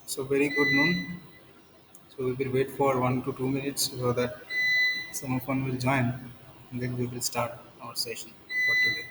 So very good noon. So we will wait for 1 to 2 minutes so that someone will join, and then we will start our session for today.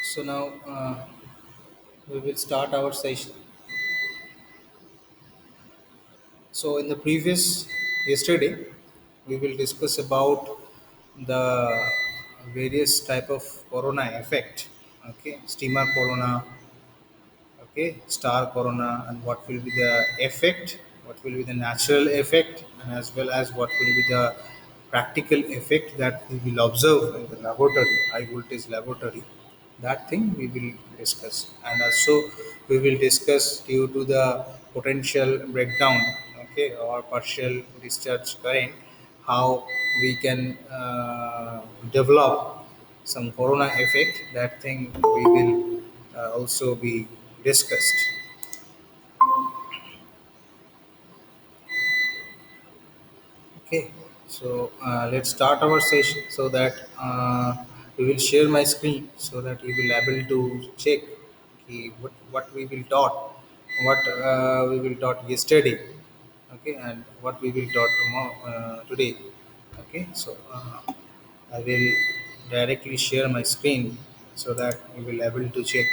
So now we will start our session. So in the previous yesterday, we will discuss about the various type of corona effect. Okay, steamer corona, okay, star corona, and what will be the effect, what will be the natural effect, and as well as what will be the practical effect that we will observe in the laboratory, high voltage laboratory. That thing we will discuss, and also we will discuss due to the potential breakdown, okay, or partial discharge current, how we can develop some corona effect. That thing we will also be discussed. Okay, so let's start our session so that we will share my screen so that you will able to check what we will taught, what we will taught yesterday, okay, and what we will taught tomorrow, today. Okay, so I will directly share my screen so that you will able to check.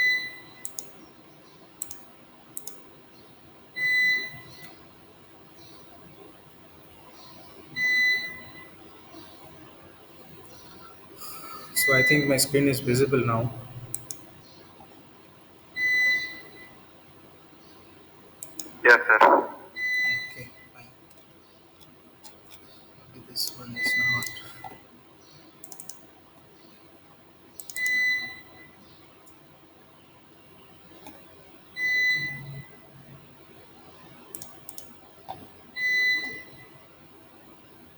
So I think my screen is visible now. Yes, sir. Okay, fine. Maybe this one is not.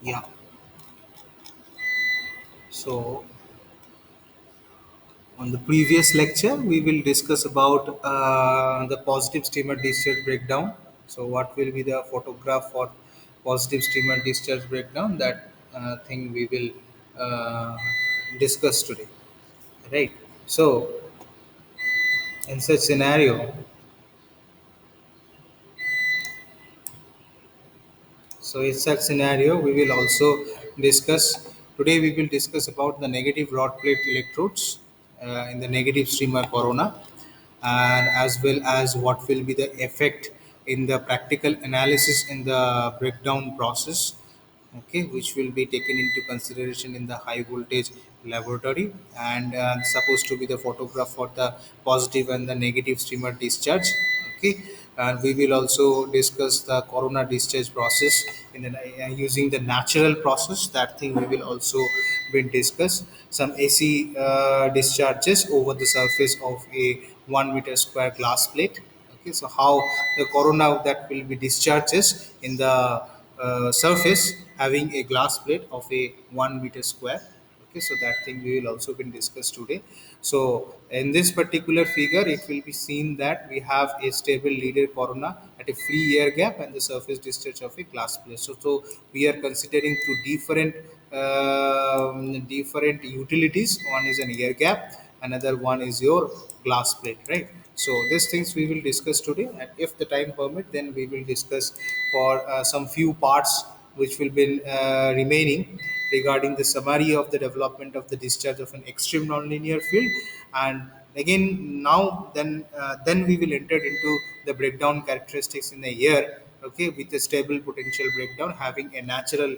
Yeah. So on the previous lecture, we will discuss about the positive streamer discharge breakdown. So what will be the photograph for positive streamer discharge breakdown? That thing we will discuss today, right? So in such scenario, we will also discuss today. We will discuss about the negative rod plate electrodes in the negative streamer corona, and as well as what will be the effect in the practical analysis in the breakdown process. Okay, which will be taken into consideration in the high voltage laboratory, and supposed to be the photograph for the positive and the negative streamer discharge. Okay, and we will also discuss the corona discharge process using the natural process. That thing we will also been discuss some AC discharges over the surface of a 1 meter square glass plate. Okay, so how the corona that will be discharges in the surface having a glass plate of a 1 meter square. Okay, so that thing we will also been discussed today. So in this particular figure, it will be seen that we have a stable leader corona at a free air gap and the surface discharge of a glass plate. So we are considering two different utilities. One is an air gap, another one is your glass plate, right? So these things we will discuss today, and if the time permit, then we will discuss for some few parts which will be remaining regarding the summary of the development of the discharge of an extreme nonlinear field. And again now then we will enter into the breakdown characteristics in the air, okay, with a stable potential breakdown having a natural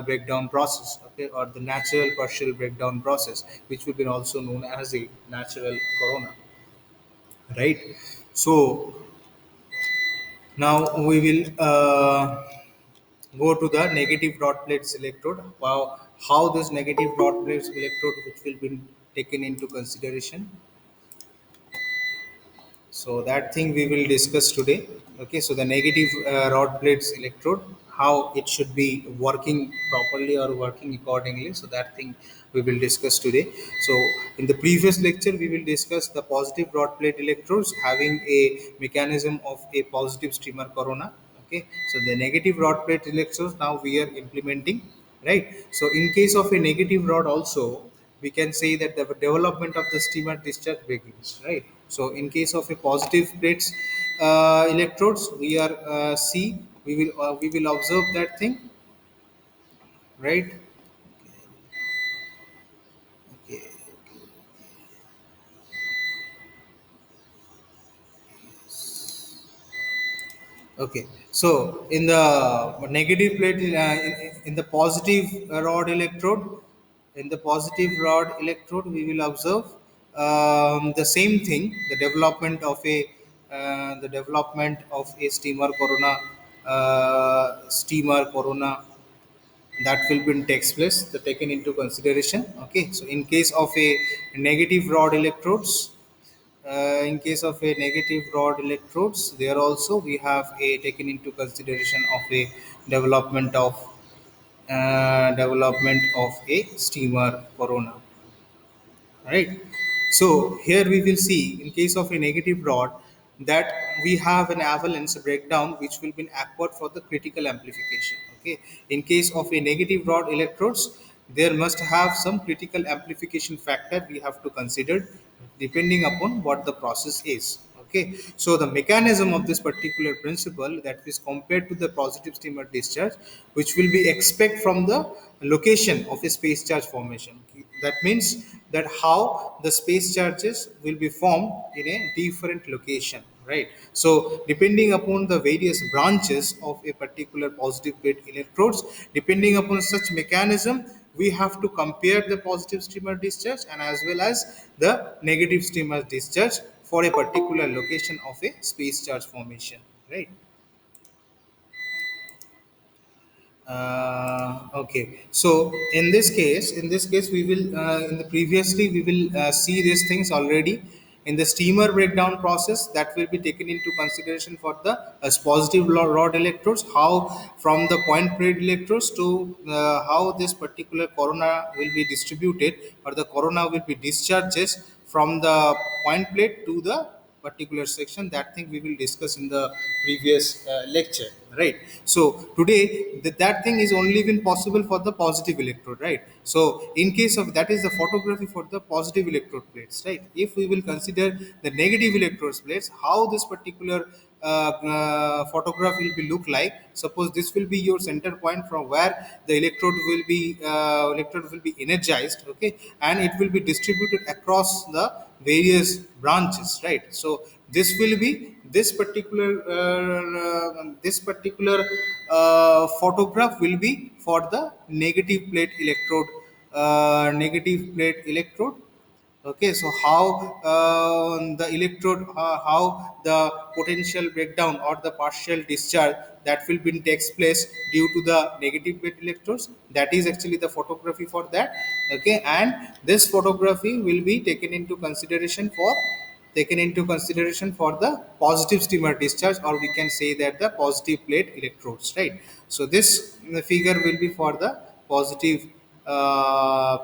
breakdown process, okay, or the natural partial breakdown process, which will be also known as a natural corona, right? So now we will go to the negative dot plates electrode. How this negative dot plates electrode which will be taken into consideration, so that thing we will discuss today. Okay, so the negative rod plates electrode, how it should be working properly or working accordingly. So that thing we will discuss today. So in the previous lecture, we will discuss the positive rod plate electrodes having a mechanism of a positive streamer corona. Okay, so the negative rod plate electrodes now we are implementing, right? So in case of a negative rod also, we can say that the development of the streamer discharge begins, right? So in case of a positive plates electrodes, we are see we will observe that thing, right? Okay. Okay, so in the negative plate, in the positive rod electrode, we will observe the same thing: the development of a steamer corona that will be takes place, the taken into consideration. Okay, so negative rod electrodes, in case of a negative rod electrodes, there also we have a taken into consideration of a development of a steamer corona, right? So here we will see in case of a negative rod that we have an avalanche breakdown which will be awkward for the critical amplification. Okay, in case of a negative rod electrodes, there must have some critical amplification factor we have to consider depending upon what the process is. Okay, so the mechanism of this particular principle that is compared to the positive streamer discharge, which will be expect from the location of a space charge formation. That means that how the space charges will be formed in a different location, right? So depending upon the various branches of a particular positive plate electrodes, depending upon such mechanism, we have to compare the positive streamer discharge and as well as the negative streamer discharge for a particular location of a space charge formation, right? Okay, so in this case we will in the previously we will see these things already in the steamer breakdown process that will be taken into consideration for the as positive rod electrodes, how from the point plate electrodes to how this particular corona will be distributed or the corona will be discharges from the point plate to the particular section. That thing we will discuss in the previous lecture, right? So today that thing is only been possible for the positive electrode, right? So in case of that is the photography for the positive electrode plates, right? If we will consider the negative electrode plates, how this particular photograph will be look like. Suppose this will be your center point from where the electrode will be energized, okay, and it will be distributed across the various branches, right? So this will be this particular photograph will be for the negative plate electrode Okay, so how the electrode, how the potential breakdown or the partial discharge that will be takes place due to the negative plate electrodes, that is actually the photography for that. Okay, and this photography will be taken into consideration for the positive streamer discharge, or we can say that the positive plate electrodes, right? So this figure will be for the positive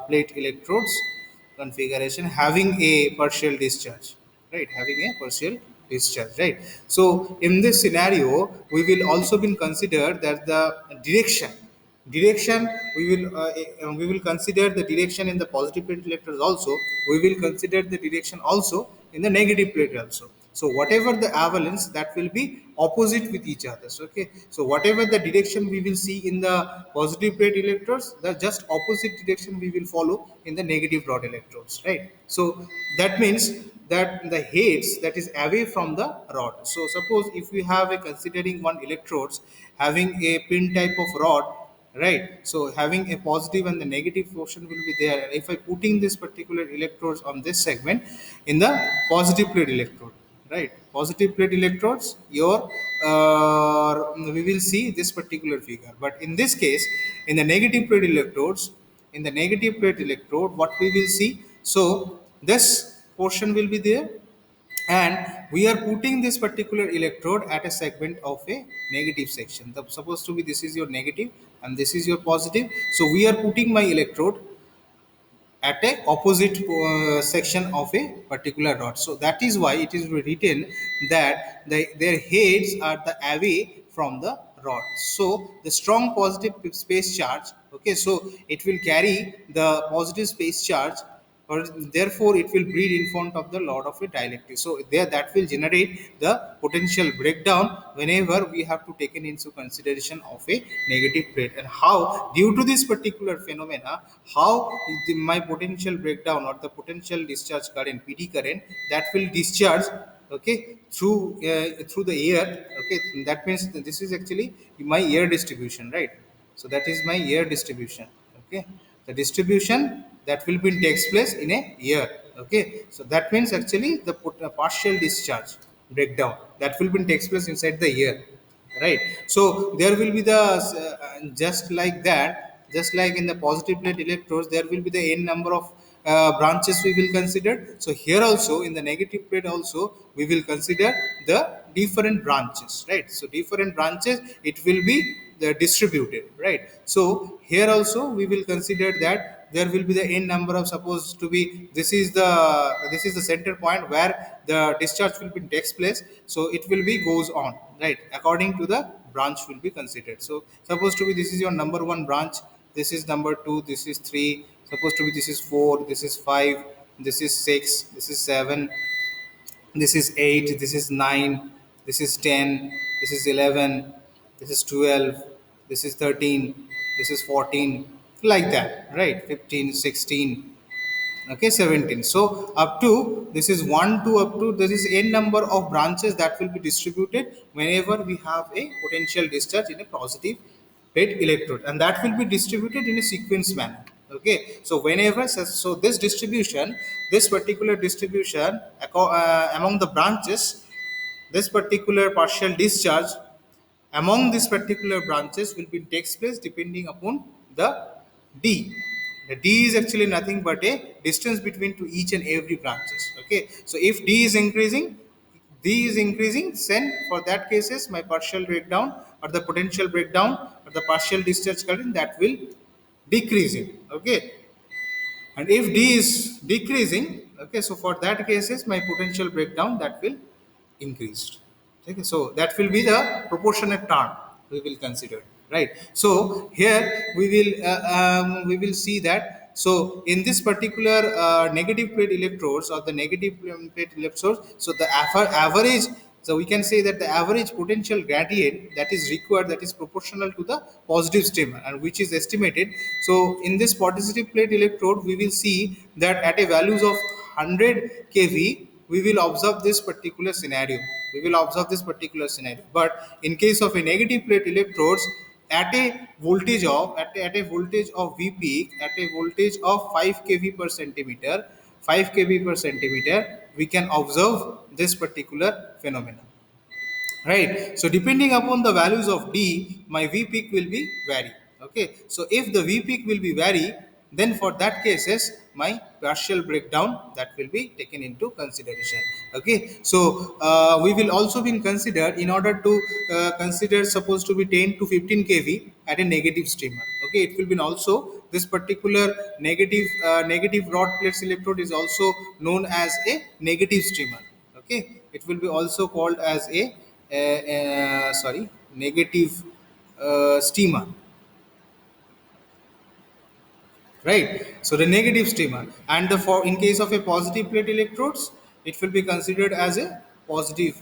plate electrodes configuration having a partial discharge, right? Having a partial discharge, right? So in this scenario we will also be consider that the direction we will consider the direction in the positive plate electrodes also. We will consider the direction also in the negative plate also. So whatever the avalanche, that will be opposite with each other. So, okay, so whatever the direction we will see in the positive plate electrodes, the just opposite direction we will follow in the negative rod electrodes, right? So that means that the heads that is away from the rod. So suppose if we have a considering one electrodes having a pin type of rod, right? So having a positive and the negative portion will be there. If I putting this particular electrodes on this segment in the positive plate electrode, right? Positive plate electrodes, your we will see this particular figure. But in this case, in the negative plate electrodes, in the negative plate electrode, what we will see, so this portion will be there, and we are putting this particular electrode at a segment of a negative section. The supposed to be this is your negative and this is your positive. So we are putting my electrode at a opposite section of a particular rod. So that is why it is written that their heads are the away from the rod. So the strong positive space charge, okay, so it will carry the positive space charge, or therefore it will breed in front of the load of a dielectric. So there that will generate the potential breakdown whenever we have to take into consideration of a negative plate. And how, due to this particular phenomena, how my potential breakdown or the potential discharge current, PD current, that will discharge, okay, through the air. Okay, that means that this is actually my air distribution, right? So that is my air distribution. Okay, the distribution that will be takes place in a year. Okay, so that means actually the partial discharge breakdown that will be takes place inside the year, right? So there will be the just like that, just like in the positive plate electrodes, there will be the n number of branches we will consider. So here also in the negative plate also we will consider the different branches, right? So different branches, it will be the distributed, right? So here also we will consider that there will be the n number of, supposed to be this is the center point where the discharge will be takes place. So it will be goes on, right, according to the branch will be considered. So supposed to be this is your number one branch, this is number two, this is three, supposed to be this is four, this is five, this is six, this is seven, this is 8, this is 9, this is 10, this is 11, this is 12, this is 13, this is 14, like that, right? 15, 16, okay, 17. So up to this is 1 to up to there is n number of branches that will be distributed whenever we have a potential discharge in a positive plate electrode, and that will be distributed in a sequence manner. Okay, so whenever, so this distribution, this particular distribution among the branches, this particular partial discharge among these particular branches will be takes place depending upon the d. The d is actually nothing but a distance between to each and every branches. Okay, so if d is increasing, then for that cases my partial breakdown or the potential breakdown or the partial discharge current, that will decreasing. Okay, and if d is decreasing, okay, so for that cases my potential breakdown, that will increased. Okay, so that will be the proportionate term we will consider, right? So here we will see that, so in this particular negative plate electrodes or the negative plate electrodes, so the average, so we can say that the average potential gradient that is required, that is proportional to the positive stream, and which is estimated. So in this positive plate electrode we will see that at a values of 100 kV we will observe this particular scenario. We will observe this particular scenario. But in case of a negative plate electrodes, at a voltage of V peak, at a voltage of 5 kV per centimeter, 5 kb per centimeter, we can observe this particular phenomenon. Right, so depending upon the values of d, my v peak will be vary. Okay, so if the v peak will be vary, then for that cases my partial breakdown that will be taken into consideration. Okay, so we will also be considered in order to consider supposed to be 10 to 15 kV at a negative streamer. Okay, it will be also this particular negative rod plates electrode is also known as a negative streamer. Okay, it will be also called as a sorry, negative steamer, right? So the negative streamer, and the for in case of a positive plate electrodes, it will be considered as a positive.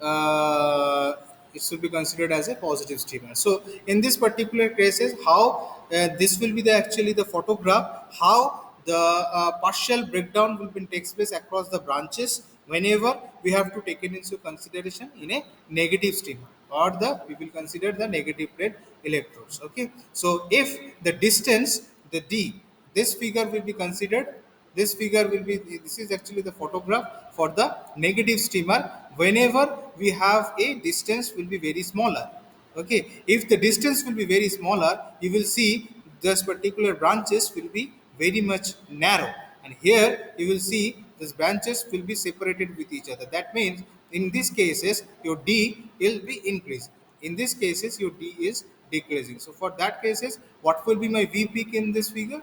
Uh, it should be considered as a positive streamer. So in this particular cases, how this will be the actually the photograph, how the partial breakdown will be takes place across the branches whenever we have to take it into consideration in a negative streamer, or the we will consider the negative plate electrodes. Okay, so if the distance, the d, this figure will be considered, this figure will be, this is actually the photograph for the negative streamer whenever we have a distance will be very smaller. Okay, if the distance will be very smaller, you will see this particular branches will be very much narrow, and here you will see these branches will be separated with each other. That means in these cases your d will be increased, in this cases your d is decreasing. So for that cases, what will be my v peak in this figure?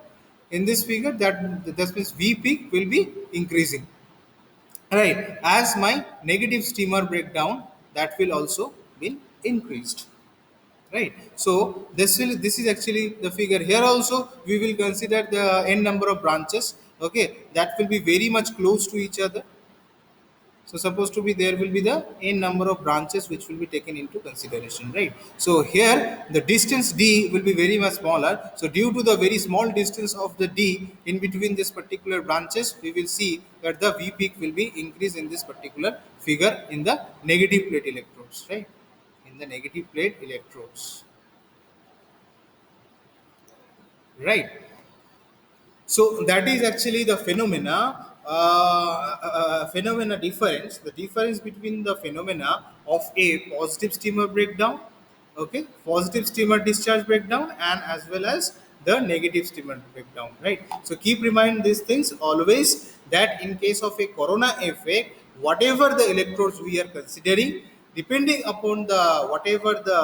In this figure, that means v peak will be increasing, right? As my negative streamer breakdown, that will also be increased, right? So this is actually the figure. Here also we will consider the n number of branches. Okay, that will be very much close to each other. So supposed to be there will be the n number of branches which will be taken into consideration, right? So here the distance d will be very much smaller. So due to the very small distance of the d in between this particular branches, we will see that the v peak will be increased in this particular figure in the negative plate electrodes, right? In the negative plate electrodes, right? So that is actually the phenomena difference. The difference between the phenomena of a positive streamer breakdown, okay, positive streamer discharge breakdown, and as well as the negative streamer breakdown, right? So keep remind these things always, that in case of a corona effect, whatever the electrodes we are considering, depending upon the whatever the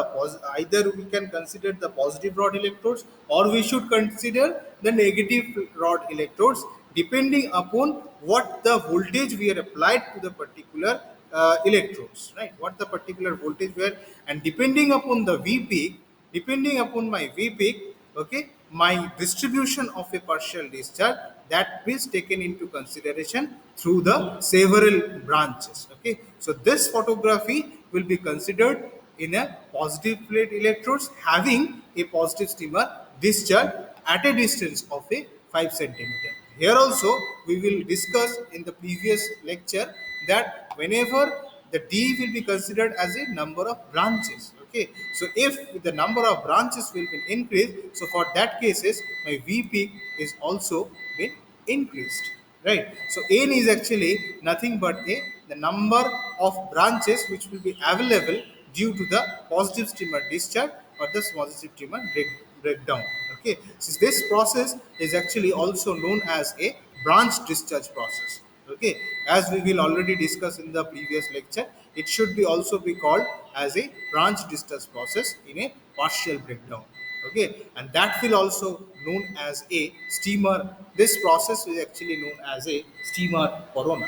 either we can consider the positive rod electrodes, or we should consider the negative rod electrodes, depending upon what the voltage we are applied to the particular electrodes, right? What the particular voltage were, and depending upon the v peak, depending upon my v peak, okay, my distribution of a partial discharge, that is taken into consideration through the several branches. Okay, so this photography will be considered in a positive plate electrodes having a positive streamer discharge at a distance of a 5 centimeter. Here also we will discuss in the previous lecture that whenever the d will be considered as a number of branches. Okay, so if the number of branches will be increased, so for that cases my v peak is also been increased, right? So n is actually nothing but a the number of branches which will be available due to the positive streamer discharge or the positive streamer breakdown. Okay, so this process is actually also known as a branch discharge process. Okay, as we will already discuss in the previous lecture, it should be also be called as a branch discharge process in a partial breakdown. Okay, and that will also known as a steamer. This process is actually known as a steamer corona,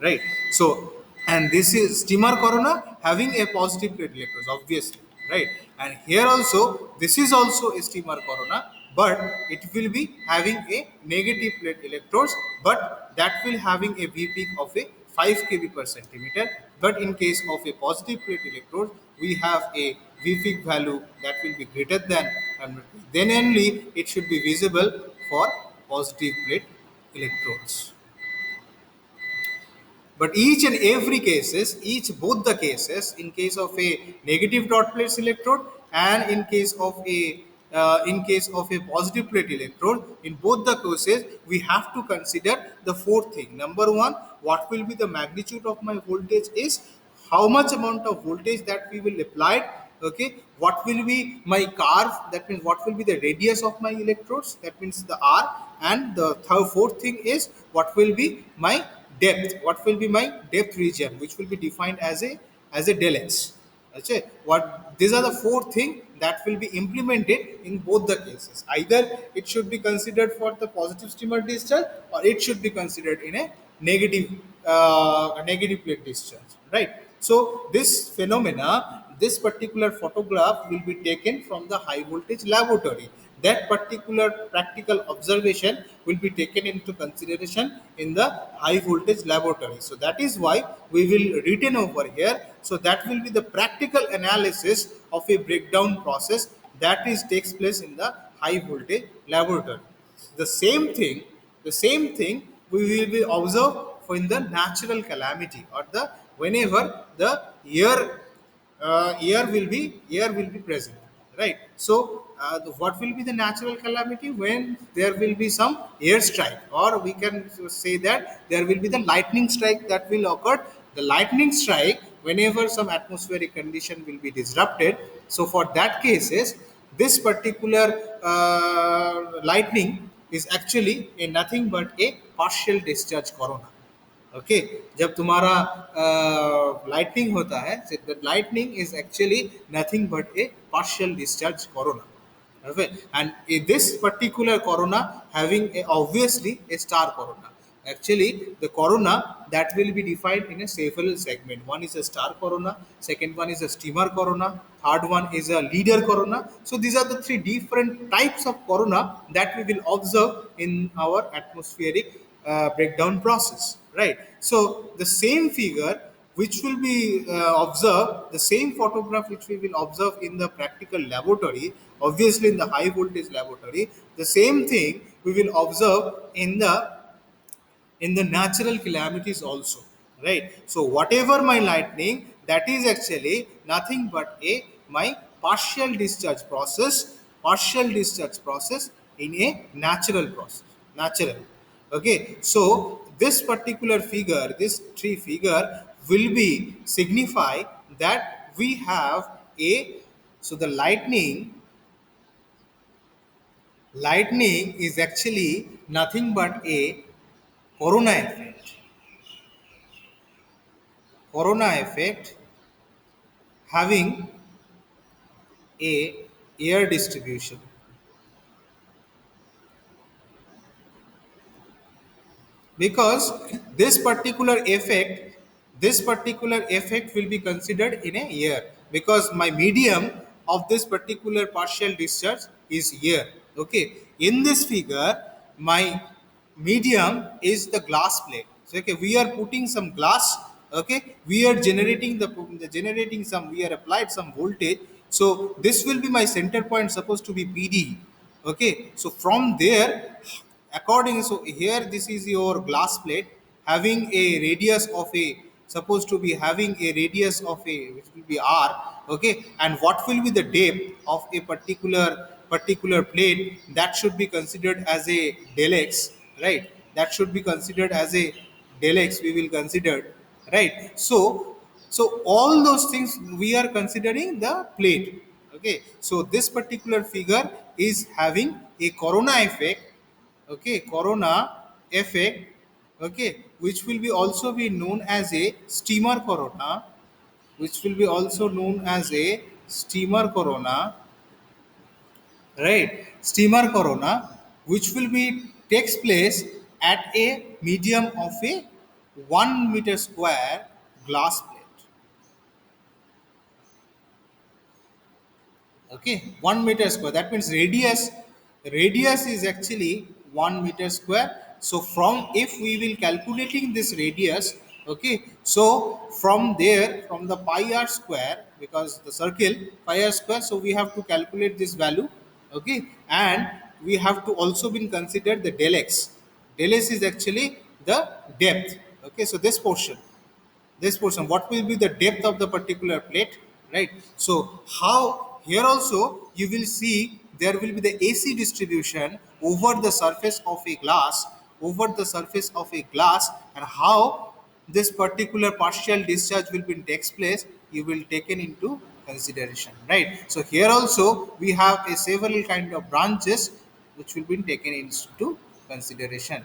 right? So, and this is steamer corona having a positive plate electrodes, obviously, right? And here also this is also a steamer corona, but it will be having a negative plate electrodes, but that will having a v peak of a 5 kb per centimeter. But in case of a positive plate electrode, we have a v peak value that will be greater than 100. Then only it should be visible for positive plate electrodes. But each and every cases, each both the cases, in case of a negative dot plate electrode and in case of a in case of a positive plate electrode, in both the cases, we have to consider the fourth thing. Number one, what will be the magnitude of my voltage is how much amount of voltage that we will apply. Okay, what will be my curve, that means what will be the radius of my electrodes, that means the r. And the fourth thing is what will be my depth, what will be my depth region, which will be defined as a del x. Okay, what these are the four things that will be implemented in both the cases. Either it should be considered for the positive streamer discharge, or it should be considered in a negative plate discharge, right? So this phenomena, this particular photograph will be taken from the high voltage laboratory. That particular practical observation will be taken into consideration in the high voltage laboratory. So that is why we will retain over here. So that will be the practical analysis of a breakdown process that is takes place in the high voltage laboratory. The same thing we will be observed for in the natural calamity, or the whenever the air air will be present, right? So what will be the natural calamity? When there will be some air strike, or we can say that there will be the lightning strike that will occur. The lightning strike, whenever some atmospheric condition will be disrupted, so for that cases, this particular lightning is actually a nothing but a partial discharge corona. Okay, जब तुम्हारा lightning होता है, the lightning is actually nothing but A partial discharge corona. Okay, and in this particular corona having a, obviously a star corona. Actually, the corona that will be defined in a several segment. One is a star corona, second one is a steamer corona, third one is a leader corona. So these are the three different types of corona that we will observe in our atmospheric breakdown process, right? So the same figure which will be observed, the same photograph which we will observe in the practical laboratory, obviously in the high voltage laboratory, the same thing we will observe in the natural calamities also, right? So whatever my lightning, that is actually nothing but a my partial discharge process in a natural process, natural. Okay, so this particular figure, this tree figure will be signify that we have a, so the lightning is actually nothing but a corona effect. Corona effect having a air distribution, because this particular effect will be considered in a year, because my medium of this particular partial discharge is air. Okay, in this figure my medium is the glass plate. So okay, we are putting some glass. Okay, we are generating the generating some, we are applied some voltage. So this will be my center point, supposed to be PD. Okay, so from there, according, so here this is your glass plate having a radius of a, supposed to be having a radius of a, which will be r. Okay, and what will be the depth of a particular plate, that should be considered as a del x, right? That should be considered as a del x, we will consider, right? So all those things we are considering the plate. Okay, so this particular figure is having a corona effect. Okay, corona effect. Okay, which will be also be known as a steamer corona, which will be also known as a steamer corona, right? Steamer corona, which will be takes place at a medium of a 1 meter square glass plate. Okay, 1 meter square, that means radius is actually 1 meter square. So from, if we will calculating this radius, okay, so from there, from the pi r square, because the circle pi r square, so we have to calculate this value. Okay, and we have to also been considered the del x. Del x is actually the depth. Okay, so this portion, what will be the depth of the particular plate, right? So how, here also you will see there will be the AC distribution over the surface of a glass, over the surface of a glass, and how this particular partial discharge will be takes place, you will taken into consideration, right? So here also we have a several kind of branches which will be taken into consideration.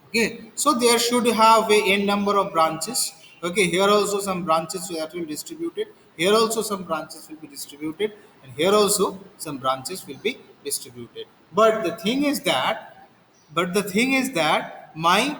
Okay, so there should have a n number of branches. Okay, here also some branches that will be distributed, here also some branches will be distributed, and here also some branches will be distributed. But the thing is that, my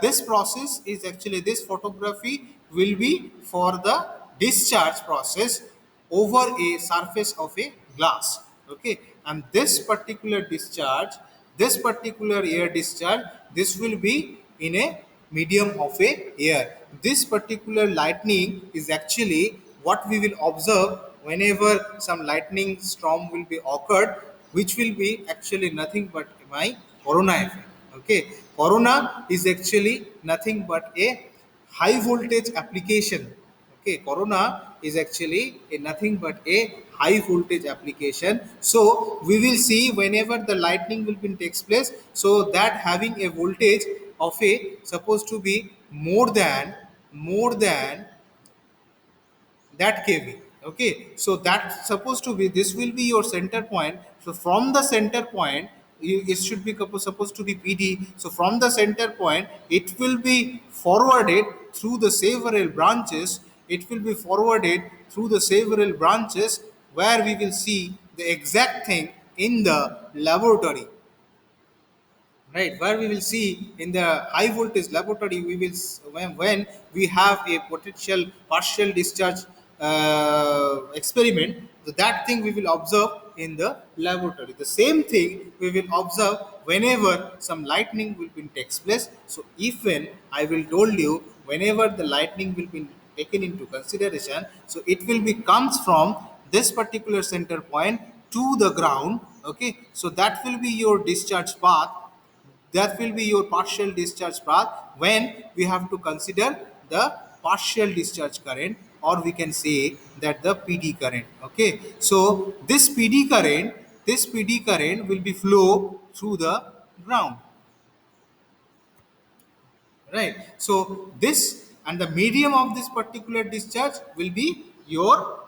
this process is actually, this photography will be for the discharge process over a surface of a glass. Okay, and this particular discharge, this particular air discharge, this will be in a medium of a air. This particular lightning is actually what we will observe whenever some lightning storm will be occurred, which will be actually nothing but my corona effect. Okay, corona is actually nothing but a high voltage application. Okay, corona is actually nothing but a high voltage application. So we will see whenever the lightning will be takes place, so that having a voltage of a supposed to be more than that kV. Okay, so that's supposed to be, this will be your center point. So from the center point, it should be supposed to be PD. So from the center point, it will be forwarded through the several branches. It will be forwarded through the several branches, where we will see the exact thing in the laboratory, right? Where we will see in the high voltage laboratory, we will when we have a potential partial discharge experiment, so that thing we will observe in the laboratory. The same thing we will observe whenever some lightning will be takes place. So if when I will told you, whenever the lightning will be taken into consideration, so it will be comes from this particular center point to the ground. Okay, so that will be your discharge path, that will be your partial discharge path, when we have to consider the partial discharge current, or we can say that the PD current. Okay, so this PD current will be flow through the ground, right? So this, and the medium of this particular discharge will be your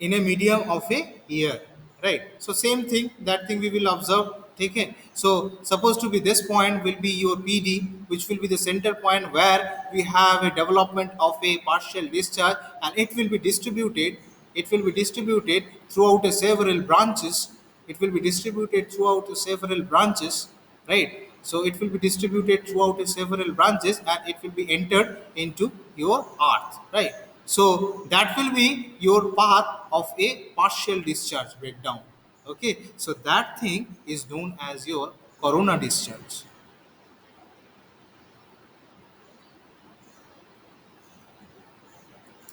in a medium of a year, right? So same thing, that thing we will observe. Okay, so supposed to be this point will be your PD, which will be the center point where we have a development of a partial discharge, and it will be distributed throughout a several branches. It will be distributed throughout a several branches, right? So it will be distributed throughout a several branches, and it will be entered into your earth, right? So that will be your path of a partial discharge breakdown. Okay, so that thing is known as your corona discharge,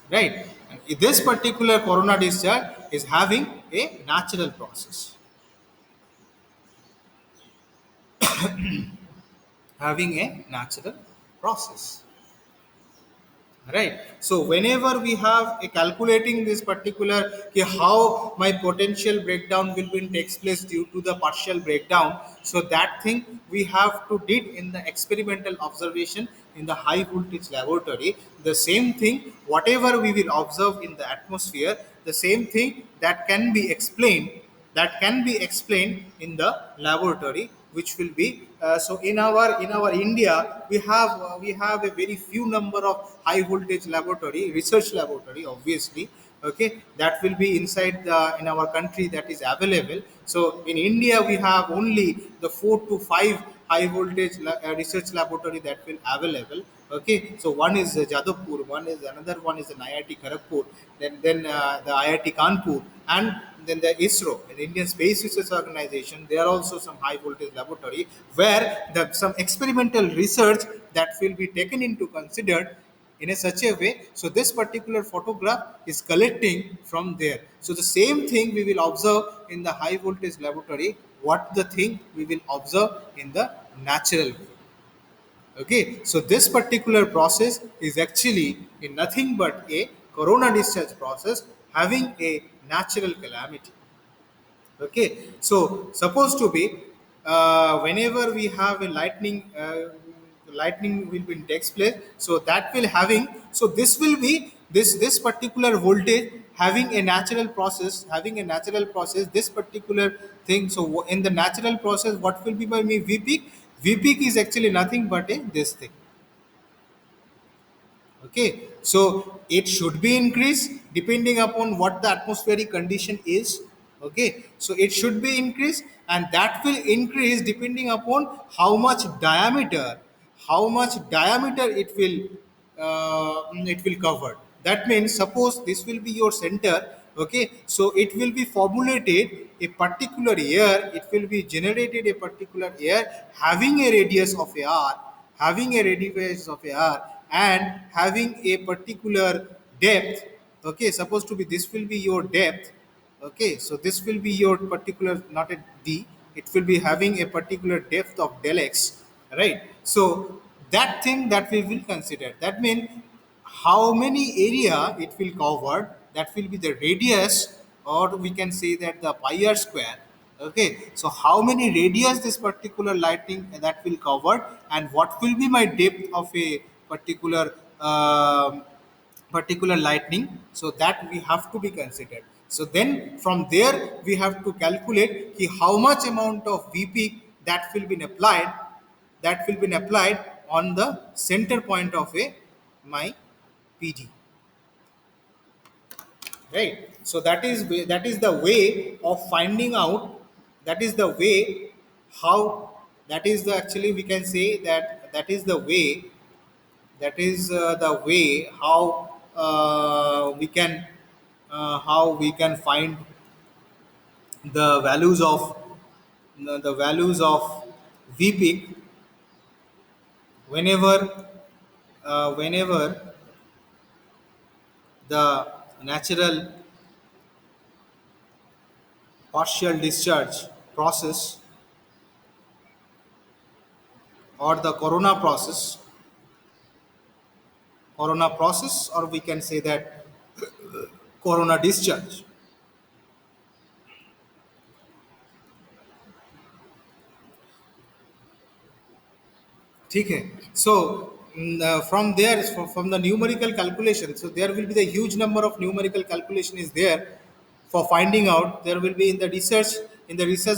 right? And this particular corona discharge is having a natural process, having a natural process. Right, so whenever we have a calculating this particular, okay, how my potential breakdown will be takes place due to the partial breakdown, so that thing we have to did in the experimental observation in the high voltage laboratory. The same thing whatever we will observe in the atmosphere, the same thing that can be explained in the laboratory, which will be so in our India, we have a very few number of high voltage laboratory, research laboratory, obviously. Okay, that will be inside the in our country, that is available. So in India we have only the 4 to 5 high voltage research laboratory that will available. Okay, so one is Jadavpur, another one is an IIT Kharagpur, then the IIT Kanpur, and then the ISRO, the Indian Space Research Organization. There are also some high voltage laboratory where some experimental research that will be taken into considered in a such a way. So this particular photograph is collecting from there. So the same thing we will observe in the high voltage laboratory, what the thing we will observe in the natural way. Okay, so this particular process is actually in nothing but a corona discharge process having a natural calamity. Okay, so supposed to be whenever we have a lightning will be takes place, so that will having, so this will be this particular voltage having a natural process, this particular thing. So in the natural process, what will be by me v peak? V peak is actually nothing but a this thing. Okay, so it should be increased depending upon what the atmospheric condition is. Okay, so it should be increased, and that will increase depending upon how much diameter it will cover. That means suppose this will be your center. Okay, so it will be formulated a particular air, it will be generated a particular air having a radius of a r, and having a particular depth. Okay, supposed to be this will be your depth. Okay, so this will be your particular, not a d, it will be having a particular depth of del x, right? So that thing that we will consider, that means how many area it will cover, that will be the radius, or we can say that the pi r square. Okay, so how many radius this particular lightning that will cover, and what will be my depth of a particular particular lightning, so that we have to be considered. So then from there we have to calculate ki how much amount of vp that will be applied, on the center point of a my pd, right? So that is the way of finding out, that is the way how, that is the actually we can say that that is the way, the way how we can find the values of v peak whenever whenever the natural partial discharge process, or the corona process, or we can say that corona discharge. ठीक है. So from there, from the numerical calculation, so there will be the huge number of numerical calculation is there for finding out. There will be in the research,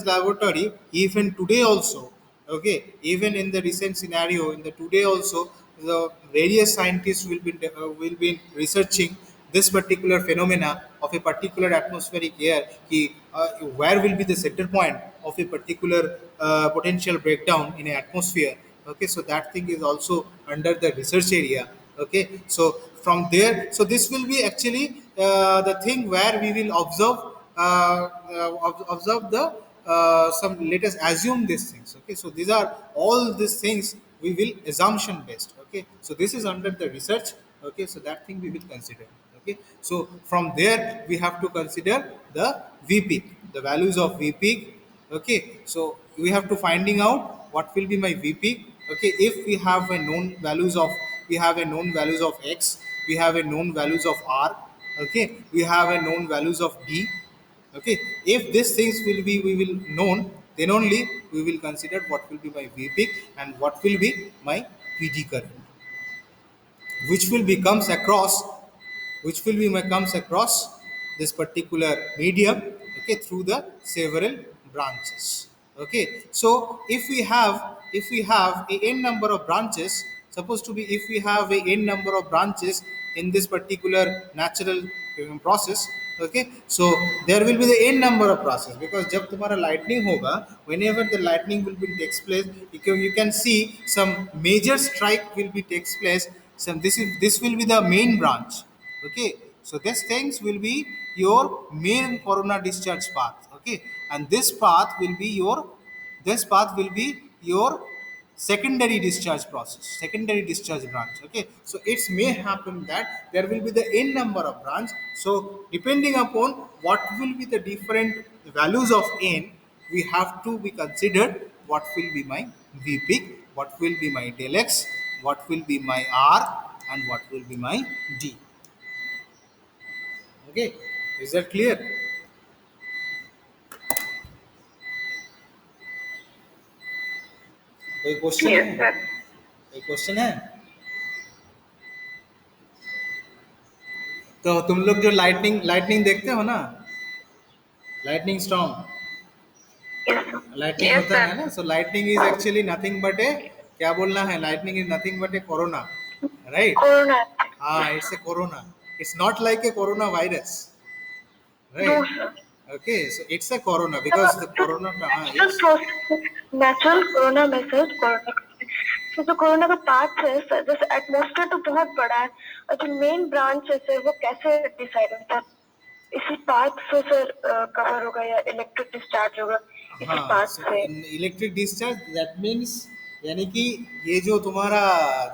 laboratory even today also. Okay, even in the recent scenario, in the today also, the various scientists will be researching this particular phenomena of a particular atmospheric air, ki, where will be the center point of a particular potential breakdown in an atmosphere. Okay, so that thing is also under the research area. Okay, so from there, so this will be actually the thing where we will observe the some, let us assume these things. Okay, so these are all these things we will assumption based. Okay, so this is under the research. Okay, so that thing we will consider. Okay, so from there we have to consider the v peak, the values of v peak. Okay, so we have to finding out what will be my v peak. Okay, if we have a known values of, x, we have a known values of r. Okay, we have a known values of d. Okay, if these things will be we will known, then only we will consider what will be my v peak and what will be my pd current, which will be comes across this particular medium. Okay, through the several branches. Okay, so if we have a n number of branches, supposed to be if we have a n number of branches in this particular natural process. Okay, so there will be the n number of process, because जब तुम्हारा lightning होगा, whenever the lightning will be takes place, you can see some major strike will be takes place. Some, this will be the main branch. Okay, so these things will be your main corona discharge path. Okay, and this path will be your secondary discharge branch. Okay, so it may happen that there will be the n number of branch. So depending upon what will be the different values of n, we have to be considered what will be my v peak, what will be my del x, what will be my r, and what will be my d. Okay, is that clear? कोई question Yes, है? sir. कोई question है? तो तुम लोग जो lightning lightning देखते हो ना, lightning storm, Yes, sir. Lightning Yes, होता sir. है ना, so lightning is actually nothing but a, क्या बोलना है, lightning is nothing but a corona, right? Corona. हाँ, Yes, it's sir. A corona. It's not like a corona virus, No, right? sir. Okay, so it's a corona The, because the the corona, natural yes. process, natural corona methods, corona. तो जो corona का path है sir, जैसे atmosphere तो बहुत बड़ा है और जो मेन ब्रांच है सर वो कैसे डिसाइड होता है? इसी पाथ से सर कवर होगा या इलेक्ट्रिक डिस्चार्ज होगा इसी हाँ, पाथ सो से? इन इलेक्ट्रिक डिस्चार्ज दैट मीन्स, यानी कि ये जो तुम्हारा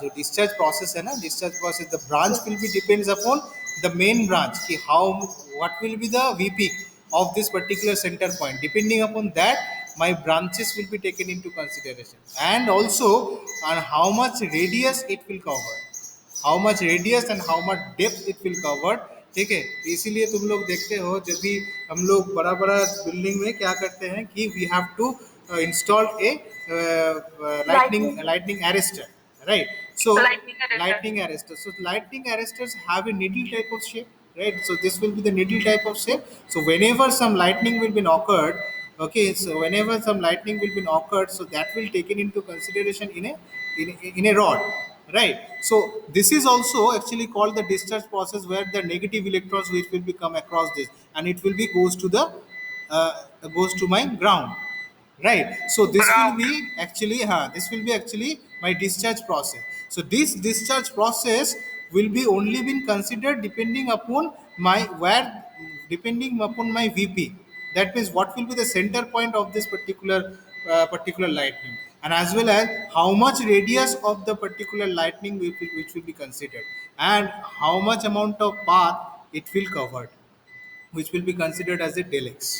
जो डिस्चार्ज प्रोसेस है ना, discharge process, the branch will be depends upon the main branch कि how what will be the VP of this particular center point. Depending upon that, my branches will be taken into consideration, and also on how much radius it will cover, how much radius and how much depth it will cover. ठीक है, इसीलिए तुम लोग देखते हो जब भी हम लोग बड़ा बड़ा बिल्डिंग में क्या करते हैं कि we have to install a lightning lightning arrestor, right? So lightning arrestor. lightning arrestor, so lightning arresters have a needle type of shape, right? So this will be the needle type of shape. So whenever some lightning will be occurred, okay, so whenever some lightning will be occurred, so that will taken into consideration in a rod, right? So this is also actually called the discharge process, where the negative electrons which will be come across this, and it will be goes to my ground, right? So this will Ground. be actually, this will be actually my discharge process. So this discharge process will be only been considered depending upon my where, depending upon my vp, that means what will be the center point of this particular lightning, and as well as how much radius of the particular lightning which will be considered, and how much amount of path it will cover, which will be considered as a del x,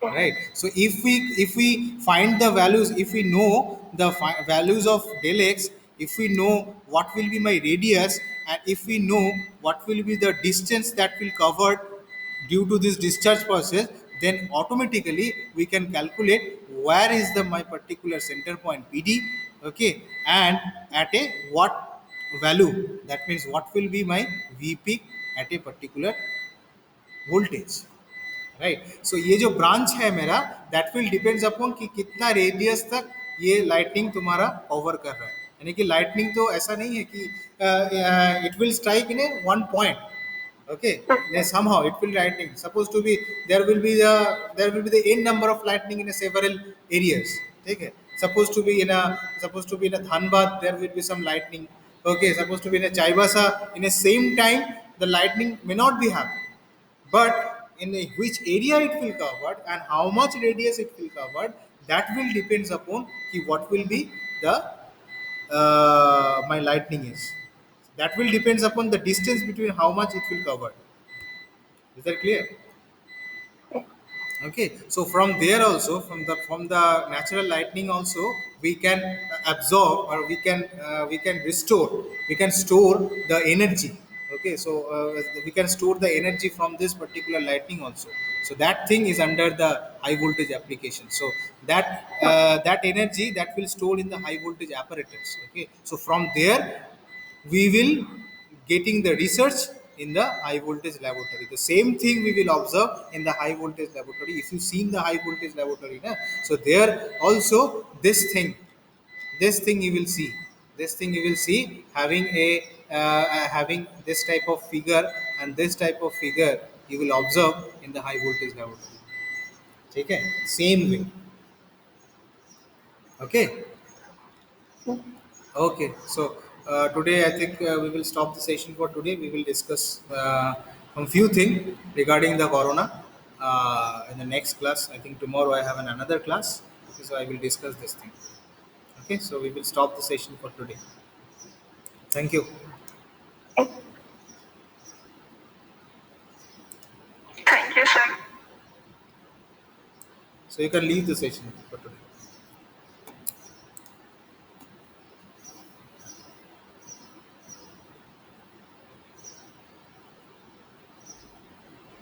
right? So if we find the values, if we know the values of del x, if we know what will be my radius, and if we know what will be the distance that will cover due to this discharge process, then automatically we can calculate where is the my particular center point pd, okay, and at a what value, that means what will be my vp at a particular voltage, right? So ये जो branch है मेरा, that will depends upon कि कितना radius तक ये lightning तुम्हारा cover कर रहा है, यानी कि लाइटनिंग तो ऐसा नहीं है कि it will strike in A one point, okay, then somehow it will lightning supposed to be, there will be the n number of lightning in a several areas, ठीक है? Supposed to be in a Dhanbad, there will be some lightning, okay, supposed to be in a Chaibasa, in a same time the lightning may not be happening, but in which area it will cover and how much radius it will cover, that will depends upon what will be the my lightning is, that will depends upon the distance between how much it will cover. Is that clear? Okay, so from there also, from the natural lightning also, we can absorb, or we can restore, we can store the energy. Okay, so we can store the energy from this particular lightning also, so that thing is under the high voltage application. So that energy that will store in the high voltage apparatus, okay, so from there we will getting the research in the high voltage laboratory. The same thing we will observe in the high voltage laboratory. If you see in the high voltage laboratory, na, so there also this thing you will see, this thing you will see having having this type of figure, and this type of figure you will observe in the high voltage laboratory. Okay, same way. Okay. Okay, so today I think we will stop the session for today. We will discuss a few things regarding the corona in the next class. I think tomorrow I have another class, okay, so I will discuss this thing. Okay, so we will stop the session for today. Thank you. Thank you, sir. So you can leave the session for